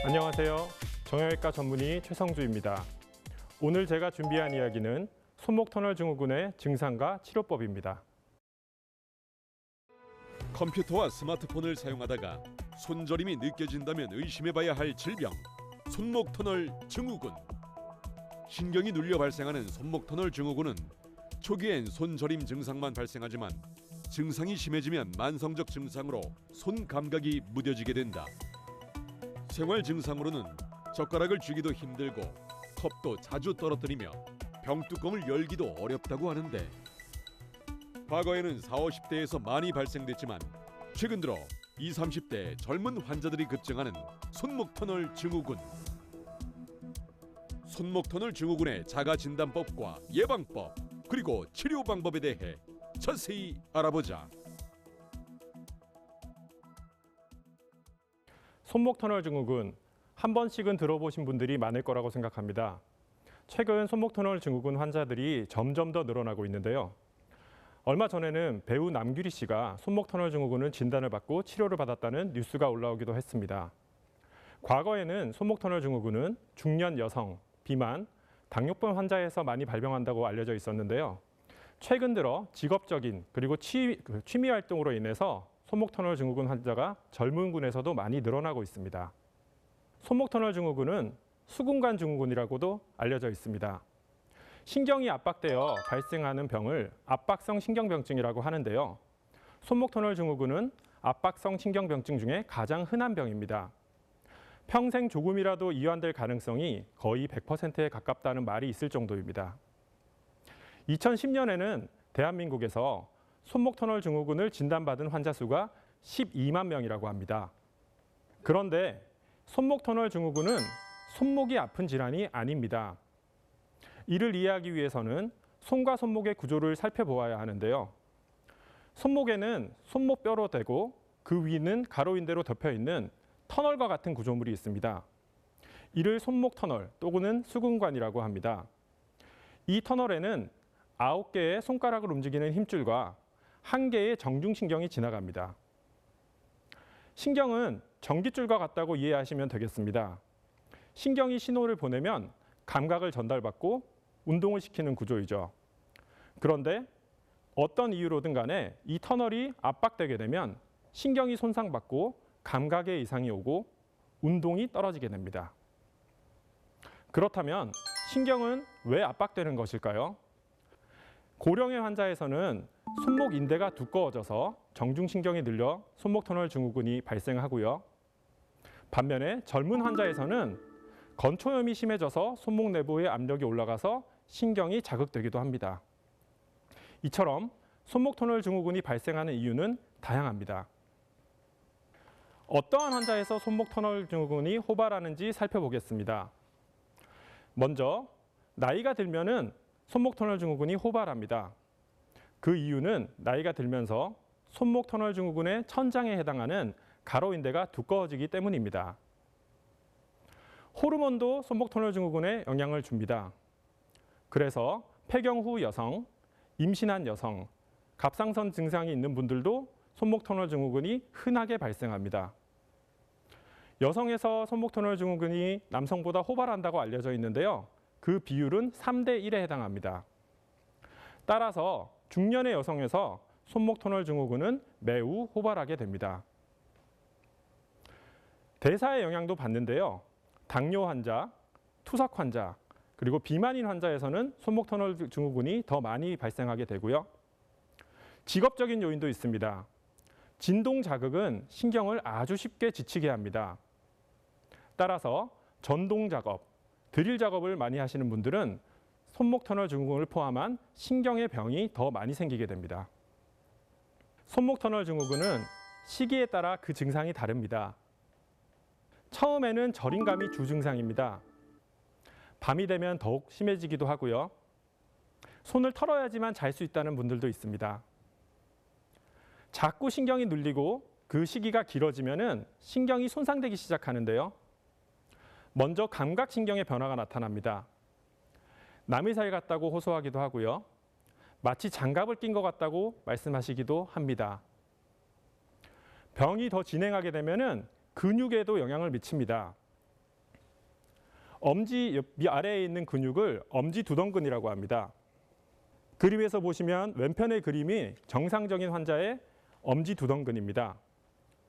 안녕하세요. 정형외과 전문의 최성주입니다. 오늘 제가 준비한 이야기는 손목 터널 증후군의 증상과 치료법입니다. 컴퓨터와 스마트폰을 사용하다가 손저림이 느껴진다면 의심해봐야 할 질병, 손목터널 증후군. 신경이 눌려 발생하는 손목터널 증후군은 초기엔 손저림 증상만 발생하지만 증상이 심해지면 만성적 증상으로 손 감각이 무뎌지게 된다. 생활 증상으로는 젓가락을 쥐기도 힘들고 컵도 자주 떨어뜨리며 병뚜껑을 열기도 어렵다고 하는데, 과거에는 40, 50대에서 많이 발생됐지만 최근 들어 20, 30대 젊은 환자들이 급증하는 손목터널 증후군. 손목터널 증후군의 자가진단법과 예방법, 그리고 치료 방법에 대해 자세히 알아보자. 손목터널 증후군, 한 번씩은 들어보신 분들이 많을 거라고 생각합니다. 최근 손목터널 증후군 환자들이 점점 더 늘어나고 있는데요. 얼마 전에는 배우 남규리 씨가 손목터널 증후군을 진단을 받고 치료를 받았다는 뉴스가 올라오기도 했습니다. 과거에는 손목터널 증후군은 중년 여성, 비만, 당뇨병 환자에서 많이 발병한다고 알려져 있었는데요. 최근 들어 직업적인 그리고 취미 활동으로 인해서 손목터널 증후군 환자가 젊은 군에서도 많이 늘어나고 있습니다. 손목터널 증후군은 수근관 증후군이라고도 알려져 있습니다. 신경이 압박되어 발생하는 병을 압박성 신경병증이라고 하는데요. 손목터널 증후군은 압박성 신경병증 중에 가장 흔한 병입니다. 평생 조금이라도 이완될 가능성이 거의 100%에 가깝다는 말이 있을 정도입니다. 2010년에는 대한민국에서 손목터널 증후군을 진단받은 환자 수가 12만 명이라고 합니다. 그런데 손목터널 증후군은 손목이 아픈 질환이 아닙니다. 이를 이해하기 위해서는 손과 손목의 구조를 살펴보아야 하는데요. 손목에는 손목뼈로 되고 그 위는 가로인대로 덮여 있는 터널과 같은 구조물이 있습니다. 이를 손목터널 또는 수근관이라고 합니다. 이 터널에는 9개의 손가락을 움직이는 힘줄과 1개의 정중신경이 지나갑니다. 신경은 전깃줄과 같다고 이해하시면 되겠습니다. 신경이 신호를 보내면 감각을 전달받고 운동을 시키는 구조이죠. 그런데 어떤 이유로든 간에 이 터널이 압박되게 되면 신경이 손상받고 감각에 이상이 오고 운동이 떨어지게 됩니다. 그렇다면 신경은 왜 압박되는 것일까요? 고령의 환자에서는 손목 인대가 두꺼워져서 정중신경이 늘려 손목터널 증후군이 발생하고요. 반면에 젊은 환자에서는 건초염이 심해져서 손목 내부의 압력이 올라가서 신경이 자극되기도 합니다. 이처럼 손목터널 증후군이 발생하는 이유는 다양합니다. 어떠한 환자에서 손목터널 증후군이 호발하는지 살펴보겠습니다. 먼저 나이가 들면은 손목터널 증후군이 호발합니다. 그 이유는 나이가 들면서 손목터널 증후군의 천장에 해당하는 가로인대가 두꺼워지기 때문입니다. 호르몬도 손목터널 증후군에 영향을 줍니다. 그래서 폐경 후 여성, 임신한 여성, 갑상선 증상이 있는 분들도 손목터널 증후군이 흔하게 발생합니다. 여성에서 손목터널 증후군이 남성보다 호발한다고 알려져 있는데요. 그 비율은 3대 1에 해당합니다. 따라서 중년의 여성에서 손목터널 증후군은 매우 호발하게 됩니다. 대사의 영향도 받는데요. 당뇨 환자, 투석 환자, 그리고 비만인 환자에서는 손목터널 증후군이 더 많이 발생하게 되고요. 직업적인 요인도 있습니다. 진동 자극은 신경을 아주 쉽게 지치게 합니다. 따라서 전동 작업, 드릴 작업을 많이 하시는 분들은 손목터널 증후군을 포함한 신경의 병이 더 많이 생기게 됩니다. 손목터널 증후군은 시기에 따라 그 증상이 다릅니다. 처음에는 저림감이 주증상입니다. 밤이 되면 더욱 심해지기도 하고요. 손을 털어야지만 잘 수 있다는 분들도 있습니다. 자꾸 신경이 눌리고 그 시기가 길어지면은 신경이 손상되기 시작하는데요. 먼저 감각신경의 변화가 나타납니다. 남의 살 같다고 호소하기도 하고요. 마치 장갑을 낀 것 같다고 말씀하시기도 합니다. 병이 더 진행하게 되면은 근육에도 영향을 미칩니다. 엄지 아래에 있는 근육을 엄지두덩근이라고 합니다. 그림에서 보시면 왼편의 그림이 정상적인 환자의 엄지두덩근입니다.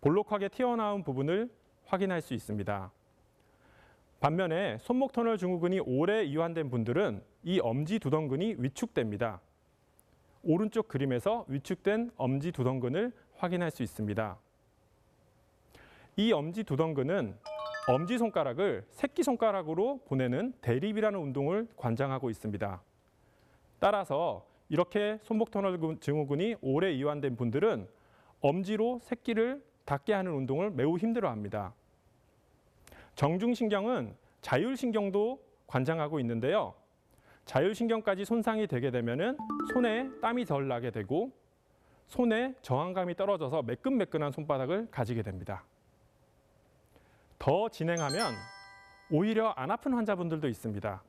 볼록하게 튀어나온 부분을 확인할 수 있습니다. 반면에 손목 터널 증후군이 오래 이완된 분들은 이 엄지두덩근이 위축됩니다. 오른쪽 그림에서 위축된 엄지두덩근을 확인할 수 있습니다. 이 엄지두덩근은 엄지손가락을 새끼손가락으로 보내는 대립이라는 운동을 관장하고 있습니다. 따라서 이렇게 손목 터널 증후군이 오래 이완된 분들은 엄지로 새끼를 닿게 하는 운동을 매우 힘들어합니다. 정중신경은 자율신경도 관장하고 있는데요. 자율신경까지 손상이 되게 되면 손에 땀이 덜 나게 되고 손에 저항감이 떨어져서 매끈매끈한 손바닥을 가지게 됩니다. 더 진행하면 오히려 안 아픈 환자분들도 있습니다.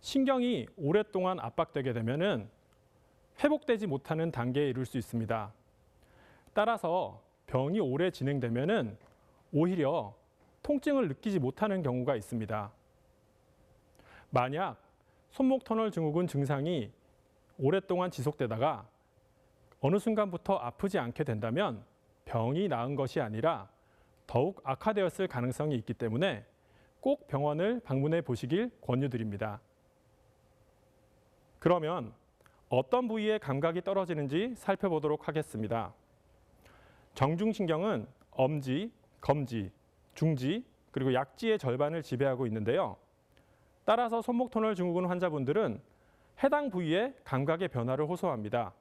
신경이 오랫동안 압박되게 되면 회복되지 못하는 단계에 이를 수 있습니다. 따라서 병이 오래 진행되면 오히려 통증을 느끼지 못하는 경우가 있습니다. 만약 손목 터널 증후군 증상이 오랫동안 지속되다가 어느 순간부터 아프지 않게 된다면 병이 나은 것이 아니라 더욱 악화되었을 가능성이 있기 때문에 꼭 병원을 방문해 보시길 권유드립니다. 그러면 어떤 부위의 감각이 떨어지는지 살펴보도록 하겠습니다. 정중신경은 엄지, 검지, 중지, 그리고 약지의 절반을 지배하고 있는데요. 따라서 손목 터널 증후군 환자분들은 해당 부위의 감각의 변화를 호소합니다.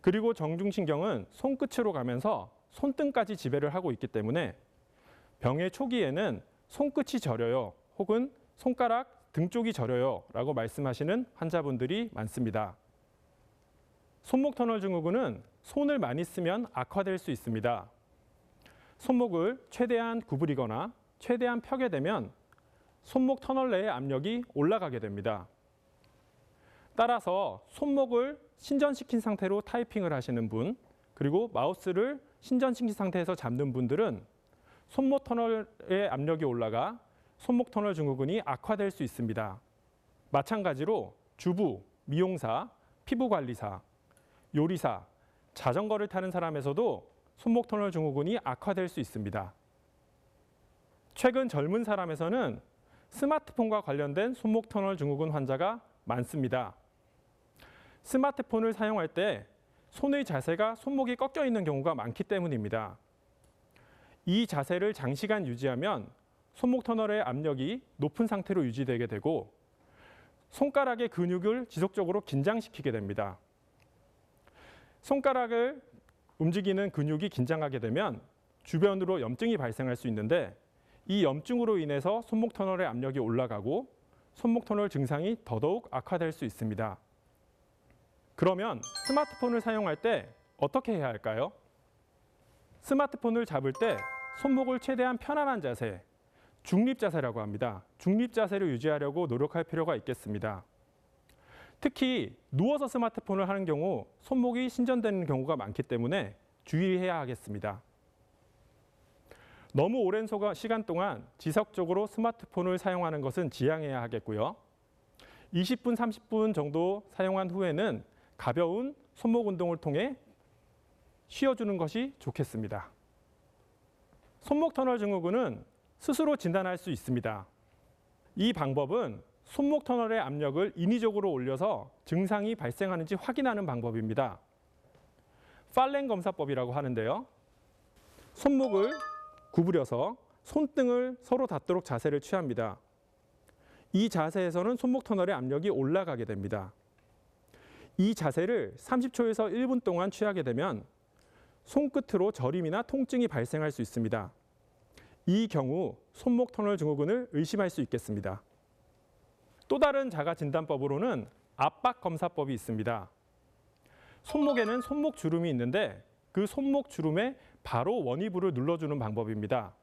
그리고 정중신경은 손끝으로 가면서 손등까지 지배를 하고 있기 때문에 병의 초기에는 손끝이 저려요, 혹은 손가락 등 쪽이 저려요 라고 말씀하시는 환자분들이 많습니다. 손목 터널 증후군은 손을 많이 쓰면 악화될 수 있습니다. 손목을 최대한 구부리거나 최대한 펴게 되면 손목 터널 내의 압력이 올라가게 됩니다. 따라서 손목을 신전시킨 상태로 타이핑을 하시는 분, 그리고 마우스를 신전시킨 상태에서 잡는 분들은 손목 터널의 압력이 올라가 손목 터널 증후군이 악화될 수 있습니다. 마찬가지로 주부, 미용사, 피부관리사, 요리사, 자전거를 타는 사람에서도 손목 터널 증후군이 악화될 수 있습니다. 최근 젊은 사람에서는 스마트폰과 관련된 손목 터널 증후군 환자가 많습니다. 스마트폰을 사용할 때 손의 자세가 손목이 꺾여 있는 경우가 많기 때문입니다. 이 자세를 장시간 유지하면 손목 터널의 압력이 높은 상태로 유지되게 되고 손가락의 근육을 지속적으로 긴장시키게 됩니다. 손가락을 움직이는 근육이 긴장하게 되면 주변으로 염증이 발생할 수 있는데 이 염증으로 인해서 손목 터널의 압력이 올라가고 손목 터널 증상이 더더욱 악화될 수 있습니다. 그러면 스마트폰을 사용할 때 어떻게 해야 할까요? 스마트폰을 잡을 때 손목을 최대한 편안한 자세, 중립 자세라고 합니다. 중립 자세를 유지하려고 노력할 필요가 있겠습니다. 특히 누워서 스마트폰을 하는 경우 손목이 신전되는 경우가 많기 때문에 주의해야 하겠습니다. 너무 오랜 시간 동안 지속적으로 스마트폰을 사용하는 것은 지양해야 하겠고요. 20분, 30분 정도 사용한 후에는 가벼운 손목 운동을 통해 쉬어주는 것이 좋겠습니다. 손목 터널 증후군은 스스로 진단할 수 있습니다. 이 방법은 손목 터널의 압력을 인위적으로 올려서 증상이 발생하는지 확인하는 방법입니다. 팔렌 검사법이라고 하는데요. 손목을 구부려서 손등을 서로 닿도록 자세를 취합니다. 이 자세에서는 손목 터널의 압력이 올라가게 됩니다. 이 자세를 30초에서 1분 동안 취하게 되면 손끝으로 저림이나 통증이 발생할 수 있습니다. 이 경우 손목 터널 증후군을 의심할 수 있겠습니다. 또 다른 자가 진단법으로는 압박 검사법이 있습니다. 손목에는 손목 주름이 있는데 그 손목 주름에 바로 원위부를 눌러주는 방법입니다.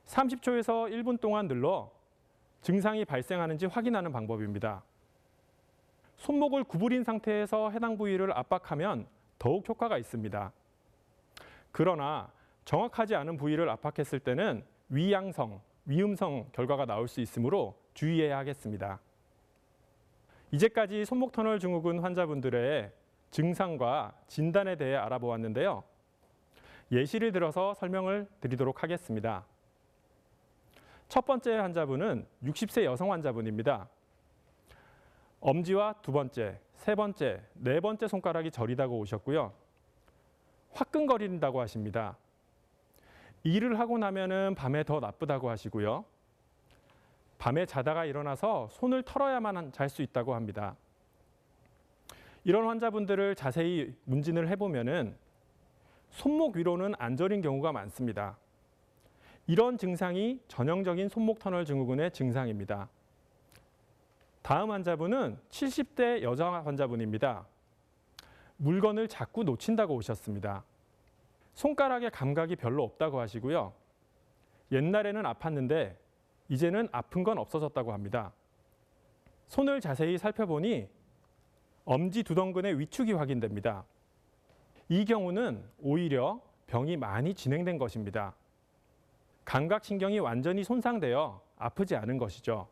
30초에서 1분 동안 눌러 증상이 발생하는지 확인하는 방법입니다. 손목을 구부린 상태에서 해당 부위를 압박하면 더욱 효과가 있습니다. 그러나 정확하지 않은 부위를 압박했을 때는 위양성, 위음성 결과가 나올 수 있으므로 주의해야 하겠습니다. 이제까지 손목 터널 증후군 환자분들의 증상과 진단에 대해 알아보았는데요. 예시를 들어서 설명을 드리도록 하겠습니다. 첫 번째 환자분은 60세 여성 환자분입니다. 엄지와 두 번째, 세 번째, 네 번째 손가락이 저리다고 오셨고요. 화끈거린다고 하십니다. 일을 하고 나면은 밤에 더 나쁘다고 하시고요. 밤에 자다가 일어나서 손을 털어야만 잘 수 있다고 합니다. 이런 환자분들을 자세히 문진을 해보면은 손목 위로는 안 저린 경우가 많습니다. 이런 증상이 전형적인 손목 터널 증후군의 증상입니다. 다음 환자분은 70대 여자 환자분입니다. 물건을 자꾸 놓친다고 오셨습니다. 손가락에 감각이 별로 없다고 하시고요. 옛날에는 아팠는데 이제는 아픈 건 없어졌다고 합니다. 손을 자세히 살펴보니 엄지 두덩근의 위축이 확인됩니다. 이 경우는 오히려 병이 많이 진행된 것입니다. 감각신경이 완전히 손상되어 아프지 않은 것이죠.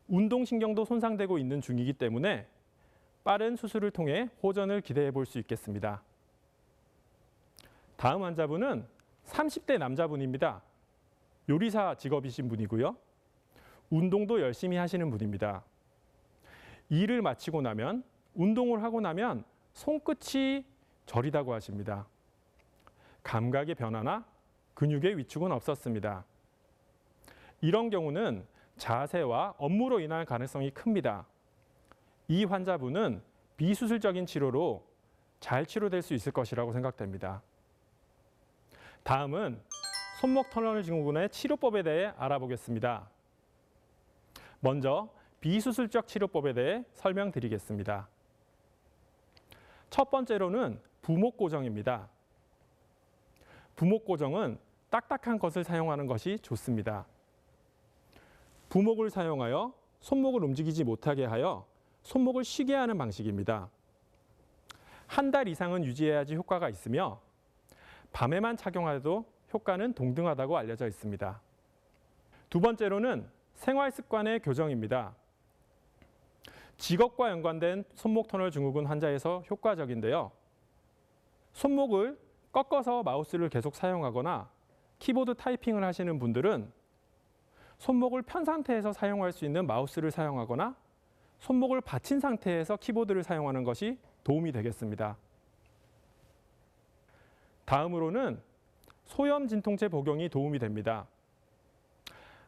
운동신경도 손상되고 있는 중이기 때문에 빠른 수술을 통해 호전을 기대해 볼 수 있겠습니다. 다음 환자분은 30대 남자분입니다. 요리사 직업이신 분이고요. 운동도 열심히 하시는 분입니다. 일을 마치고 나면, 운동을 하고 나면 손끝이 저리다고 하십니다. 감각의 변화나 근육의 위축은 없었습니다. 이런 경우는 자세와 업무로 인할 가능성이 큽니다. 이 환자분은 비수술적인 치료로 잘 치료될 수 있을 것이라고 생각됩니다. 다음은 손목 터널 증후군의 치료법에 대해 알아보겠습니다. 먼저 비수술적 치료법에 대해 설명드리겠습니다. 첫 번째로는 부목 고정입니다. 부목 고정은 딱딱한 것을 사용하는 것이 좋습니다. 부목을 사용하여 손목을 움직이지 못하게 하여 손목을 쉬게 하는 방식입니다. 한 달 이상은 유지해야지 효과가 있으며 밤에만 착용해도 효과는 동등하다고 알려져 있습니다. 두 번째로는 생활 습관의 교정입니다. 직업과 연관된 손목 터널 증후군 환자에서 효과적인데요. 손목을 꺾어서 마우스를 계속 사용하거나 키보드 타이핑을 하시는 분들은 손목을 편 상태에서 사용할 수 있는 마우스를 사용하거나 손목을 받친 상태에서 키보드를 사용하는 것이 도움이 되겠습니다. 다음으로는 소염 진통제 복용이 도움이 됩니다.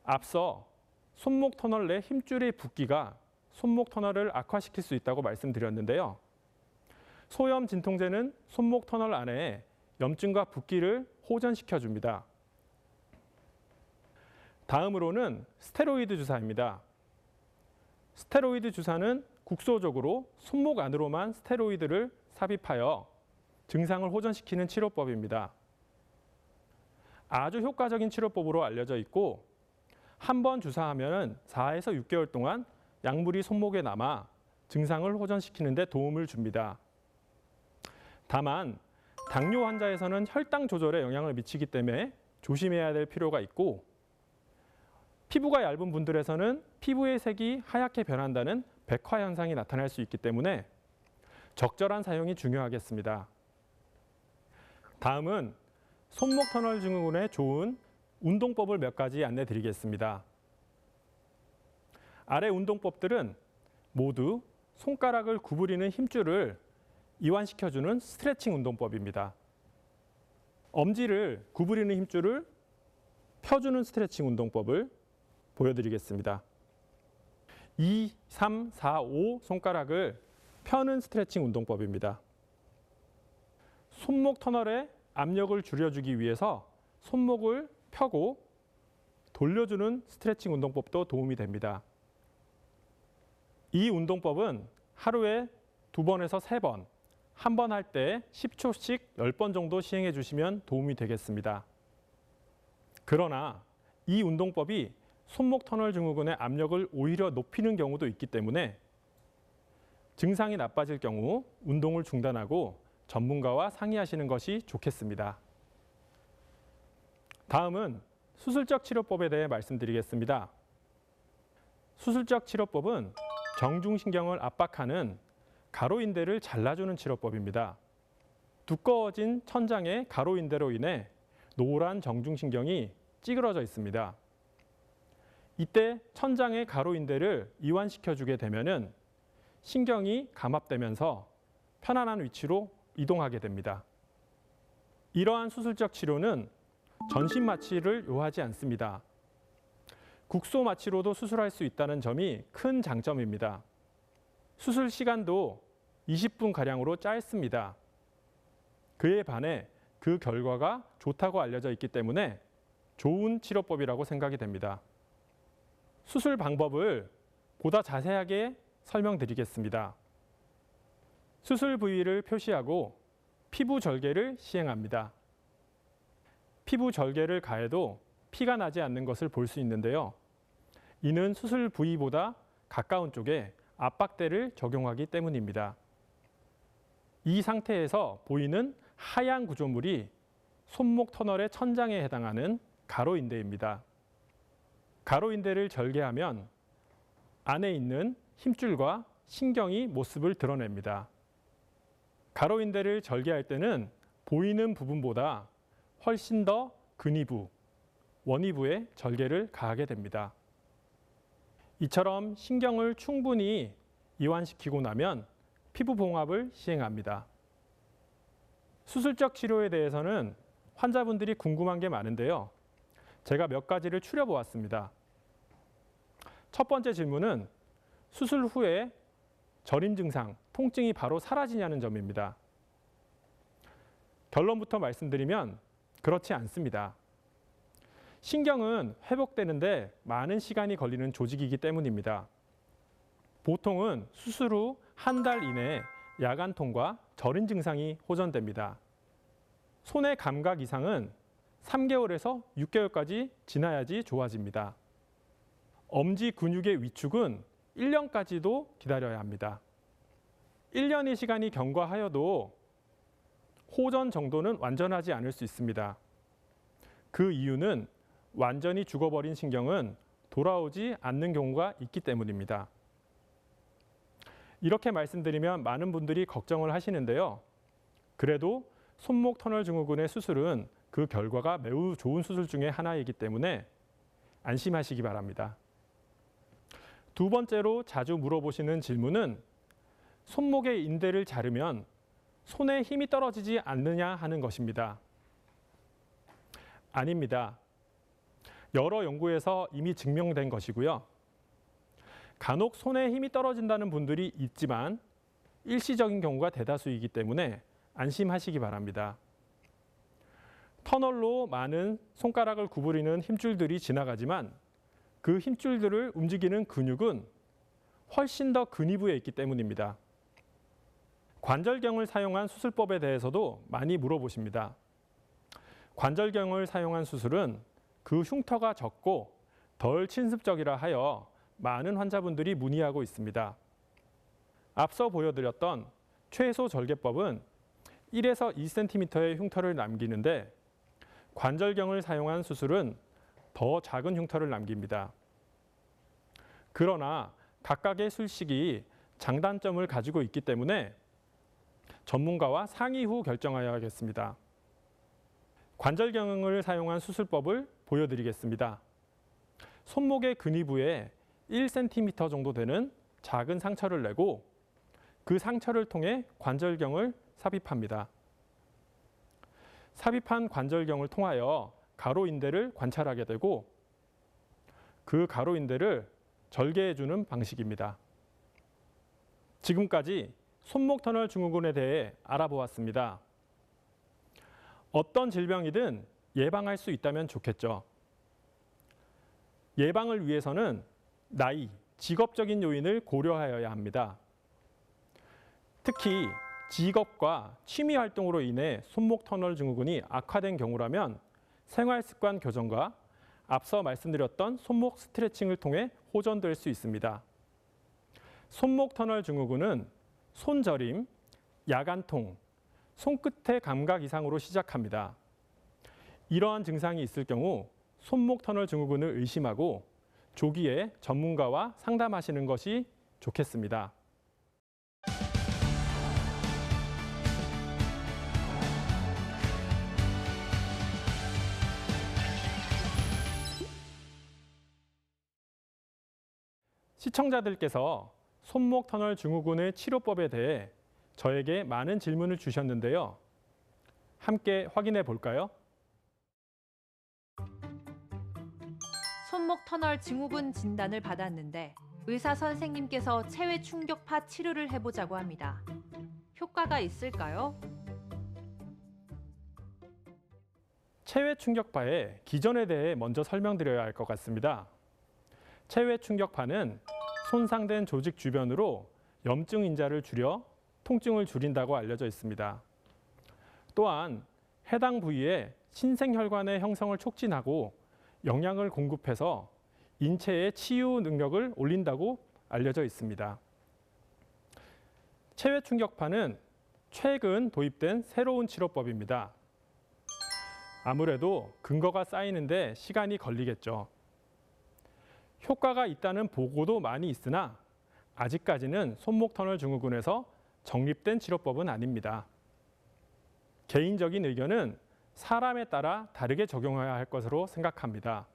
앞서 손목 터널 내 힘줄의 붓기가 손목 터널을 악화시킬 수 있다고 말씀드렸는데요. 소염 진통제는 손목 터널 안에 염증과 붓기를 호전시켜 줍니다. 다음으로는 스테로이드 주사입니다. 스테로이드 주사는 국소적으로 손목 안으로만 스테로이드를 삽입하여 증상을 호전시키는 치료법입니다. 아주 효과적인 치료법으로 알려져 있고 한 번 주사하면 4에서 6개월 동안 약물이 손목에 남아 증상을 호전시키는 데 도움을 줍니다. 다만 당뇨 환자에서는 혈당 조절에 영향을 미치기 때문에 조심해야 될 필요가 있고 피부가 얇은 분들에서는 피부의 색이 하얗게 변한다는 백화 현상이 나타날 수 있기 때문에 적절한 사용이 중요하겠습니다. 다음은 손목 터널 증후군에 좋은 운동법을 몇 가지 안내 드리겠습니다. 아래 운동법들은 모두 손가락을 구부리는 힘줄을 이완시켜주는 스트레칭 운동법입니다. 엄지를 구부리는 힘줄을 펴주는 스트레칭 운동법을 보여드리겠습니다. 2, 3, 4, 5 손가락을 펴는 스트레칭 운동법입니다. 손목 터널에 압력을 줄여주기 위해서 손목을 펴고 돌려주는 스트레칭 운동법도 도움이 됩니다. 이 운동법은 하루에 2번에서 3번, 한 번 할 때 10초씩 10번 정도 시행해 주시면 도움이 되겠습니다. 그러나 이 운동법이 손목 터널 증후군의 압력을 오히려 높이는 경우도 있기 때문에 증상이 나빠질 경우 운동을 중단하고 전문가와 상의하시는 것이 좋겠습니다. 다음은 수술적 치료법에 대해 말씀드리겠습니다. 수술적 치료법은 정중신경을 압박하는 가로인대를 잘라주는 치료법입니다. 두꺼워진 천장의 가로인대로 인해 노란 정중신경이 찌그러져 있습니다. 이때 천장의 가로인대를 이완시켜주게 되면 신경이 감압되면서 편안한 위치로 이동하게 됩니다. 이러한 수술적 치료는 전신 마취를 요하지 않습니다. 국소 마취로도 수술할 수 있다는 점이 큰 장점입니다. 수술 시간도 20분가량으로 짧습니다. 그에 반해 그 결과가 좋다고 알려져 있기 때문에 좋은 치료법이라고 생각이 됩니다. 수술 방법을 보다 자세하게 설명드리겠습니다. 수술 부위를 표시하고 피부 절개를 시행합니다. 피부 절개를 가해도 피가 나지 않는 것을 볼 수 있는데요. 이는 수술 부위보다 가까운 쪽에 압박대를 적용하기 때문입니다. 이 상태에서 보이는 하얀 구조물이 손목 터널의 천장에 해당하는 가로인대입니다. 가로인대를 절개하면 안에 있는 힘줄과 신경이 모습을 드러냅니다. 가로인대를 절개할 때는 보이는 부분보다 훨씬 더 근위부, 원위부에 절개를 가하게 됩니다. 이처럼 신경을 충분히 이완시키고 나면 피부 봉합을 시행합니다. 수술적 치료에 대해서는 환자분들이 궁금한 게 많은데요. 제가 몇 가지를 추려보았습니다. 첫 번째 질문은 수술 후에 저림 증상, 통증이 바로 사라지냐는 점입니다. 결론부터 말씀드리면 그렇지 않습니다. 신경은 회복되는데 많은 시간이 걸리는 조직이기 때문입니다. 보통은 수술 후 한 달 이내에 야간통과 저림 증상이 호전됩니다. 손의 감각 이상은 3개월에서 6개월까지 지나야지 좋아집니다. 엄지 근육의 위축은 1년까지도 기다려야 합니다. 1년의 시간이 경과하여도 호전 정도는 완전하지 않을 수 있습니다. 그 이유는 완전히 죽어버린 신경은 돌아오지 않는 경우가 있기 때문입니다. 이렇게 말씀드리면 많은 분들이 걱정을 하시는데요. 그래도 손목 터널 증후군의 수술은 그 결과가 매우 좋은 수술 중에 하나이기 때문에 안심하시기 바랍니다. 두 번째로 자주 물어보시는 질문은 손목의 인대를 자르면 손에 힘이 떨어지지 않느냐 하는 것입니다. 아닙니다. 여러 연구에서 이미 증명된 것이고요. 간혹 손에 힘이 떨어진다는 분들이 있지만 일시적인 경우가 대다수이기 때문에 안심하시기 바랍니다. 터널로 많은 손가락을 구부리는 힘줄들이 지나가지만 그 힘줄들을 움직이는 근육은 훨씬 더 근위부에 있기 때문입니다. 관절경을 사용한 수술법에 대해서도 많이 물어보십니다. 관절경을 사용한 수술은 그 흉터가 적고 덜 침습적이라 하여 많은 환자분들이 문의하고 있습니다. 앞서 보여드렸던 최소 절개법은 1에서 2cm의 흉터를 남기는데 관절경을 사용한 수술은 더 작은 흉터를 남깁니다. 그러나 각각의 술식이 장단점을 가지고 있기 때문에 전문가와 상의 후 결정하여야겠습니다. 관절경을 사용한 수술법을 보여드리겠습니다. 손목의 근위부에 1cm 정도 되는 작은 상처를 내고 그 상처를 통해 관절경을 삽입합니다. 삽입한 관절경을 통하여 가로인대를 관찰하게 되고 그 가로인대를 절개해주는 방식입니다. 지금까지 손목 터널 증후군에 대해 알아보았습니다. 어떤 질병이든 예방할 수 있다면 좋겠죠. 예방을 위해서는 나이, 직업적인 요인을 고려하여야 합니다. 특히 직업과 취미 활동으로 인해 손목 터널 증후군이 악화된 경우라면 생활 습관 교정과 앞서 말씀드렸던 손목 스트레칭을 통해 호전될 수 있습니다. 손목 터널 증후군은 손저림, 야간통, 손끝의 감각 이상으로 시작합니다. 이러한 증상이 있을 경우 손목 터널 증후군을 의심하고 조기에 전문가와 상담하시는 것이 좋겠습니다. 시청자들께서 손목 터널 증후군의 치료법에 대해 저에게 많은 질문을 주셨는데요. 함께 확인해 볼까요? 손목 터널 증후군 진단을 받았는데 의사 선생님께서 체외 충격파 치료를 해보자고 합니다. 효과가 있을까요? 체외 충격파의 기전에 대해 먼저 설명드려야 할 것 같습니다. 체외 충격파는 손상된 조직 주변으로 염증 인자를 줄여 통증을 줄인다고 알려져 있습니다. 또한 해당 부위에 신생혈관의 형성을 촉진하고 영양을 공급해서 인체의 치유 능력을 올린다고 알려져 있습니다. 체외 충격파는 최근 도입된 새로운 치료법입니다. 아무래도 근거가 쌓이는데 시간이 걸리겠죠. 효과가 있다는 보고도 많이 있으나 아직까지는 손목 터널 증후군에서 정립된 치료법은 아닙니다. 개인적인 의견은 사람에 따라 다르게 적용해야 할 것으로 생각합니다.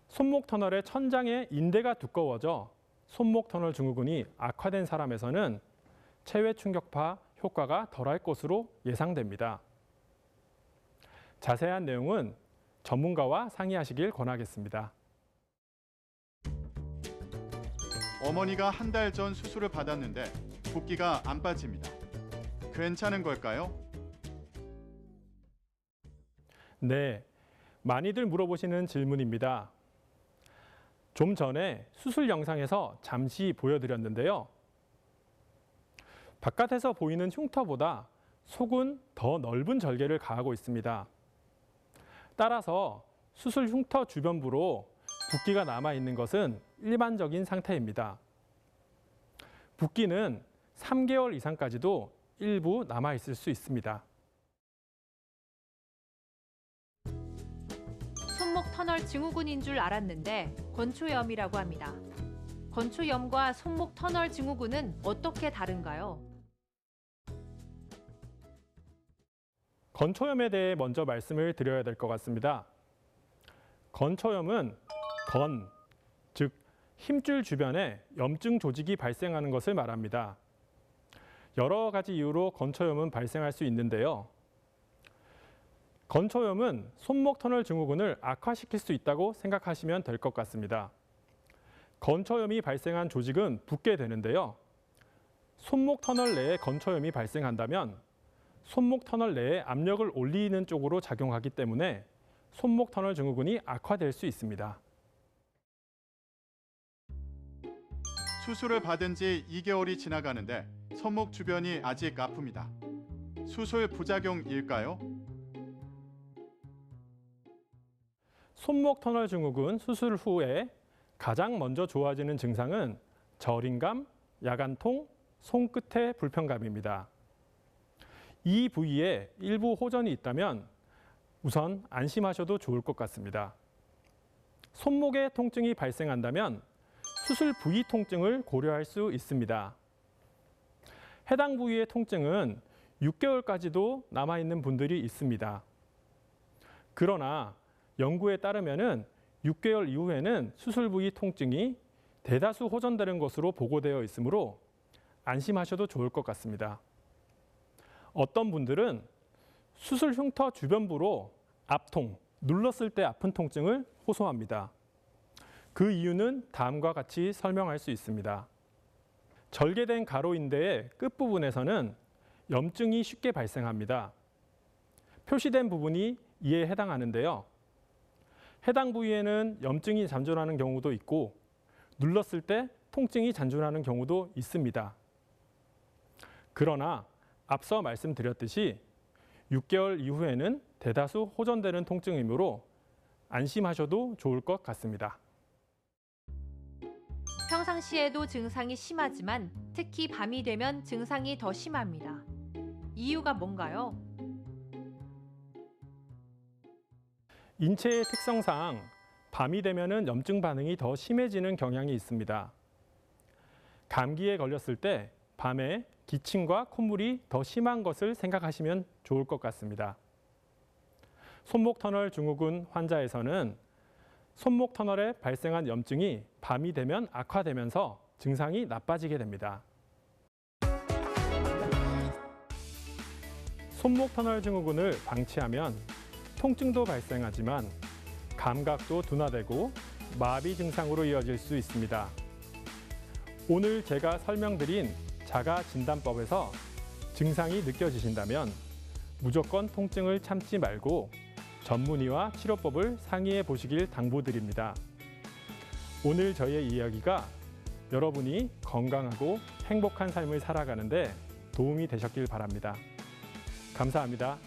손목 터널의 천장의 인대가 두꺼워져 손목 터널 증후군이 악화된 사람에서는 체외 충격파 효과가 덜할 것으로 예상됩니다. 자세한 내용은 전문가와 상의하시길 권하겠습니다. 어머니가 한 달 전 수술을 받았는데 붓기가 안 빠집니다. 괜찮은 걸까요? 네, 많이들 물어보시는 질문입니다. 좀 전에 수술 영상에서 잠시 보여드렸는데요. 바깥에서 보이는 흉터보다 속은 더 넓은 절개를 가하고 있습니다. 따라서 수술 흉터 주변부로 붓기가 남아있는 것은 일반적인 상태입니다. 붓기는 3개월 이상까지도 일부 남아있을 수 있습니다. 손목 터널 증후군인 줄 알았는데 건초염이라고 합니다. 건초염과 손목 터널 증후군은 어떻게 다른가요? 건초염에 대해 먼저 말씀을 드려야 될 것 같습니다. 건초염은 즉 힘줄 주변에 염증 조직이 발생하는 것을 말합니다. 여러 가지 이유로 건초염은 발생할 수 있는데요. 건초염은 손목 터널 증후군을 악화시킬 수 있다고 생각하시면 될 것 같습니다. 건초염이 발생한 조직은 붓게 되는데요. 손목 터널 내에 건초염이 발생한다면 손목 터널 내에 압력을 올리는 쪽으로 작용하기 때문에 손목 터널 증후군이 악화될 수 있습니다. 수술을 받은 지 2개월이 지나가는데 손목 주변이 아직 아픕니다. 수술 부작용일까요? 손목 터널 증후군 수술 후에 가장 먼저 좋아지는 증상은 저림감, 야간통, 손끝의 불편감입니다. 이 부위에 일부 호전이 있다면 우선 안심하셔도 좋을 것 같습니다. 손목에 통증이 발생한다면 수술 부위 통증을 고려할 수 있습니다. 해당 부위의 통증은 6개월까지도 남아있는 분들이 있습니다. 그러나 연구에 따르면 6개월 이후에는 수술 부위 통증이 대다수 호전되는 것으로 보고되어 있으므로 안심하셔도 좋을 것 같습니다. 어떤 분들은 수술 흉터 주변부로 압통, 눌렀을 때 아픈 통증을 호소합니다. 그 이유는 다음과 같이 설명할 수 있습니다. 절개된 가로인대의 끝부분에서는 염증이 쉽게 발생합니다. 표시된 부분이 이에 해당하는데요. 해당 부위에는 염증이 잔존하는 경우도 있고 눌렀을 때 통증이 잔존하는 경우도 있습니다. 그러나 앞서 말씀드렸듯이 6개월 이후에는 대다수 호전되는 통증이므로 안심하셔도 좋을 것 같습니다. 평상시에도 증상이 심하지만 특히 밤이 되면 증상이 더 심합니다. 이유가 뭔가요? 인체의 특성상 밤이 되면은 염증 반응이 더 심해지는 경향이 있습니다. 감기에 걸렸을 때 밤에 기침과 콧물이 더 심한 것을 생각하시면 좋을 것 같습니다. 손목 터널 증후군 환자에서는 손목 터널에 발생한 염증이 밤이 되면 악화되면서 증상이 나빠지게 됩니다. 손목 터널 증후군을 방치하면 통증도 발생하지만 감각도 둔화되고 마비 증상으로 이어질 수 있습니다. 오늘 제가 설명드린 자가 진단법에서 증상이 느껴지신다면 무조건 통증을 참지 말고 전문의와 치료법을 상의해 보시길 당부드립니다. 오늘 저희의 이야기가 여러분이 건강하고 행복한 삶을 살아가는데 도움이 되셨길 바랍니다. 감사합니다.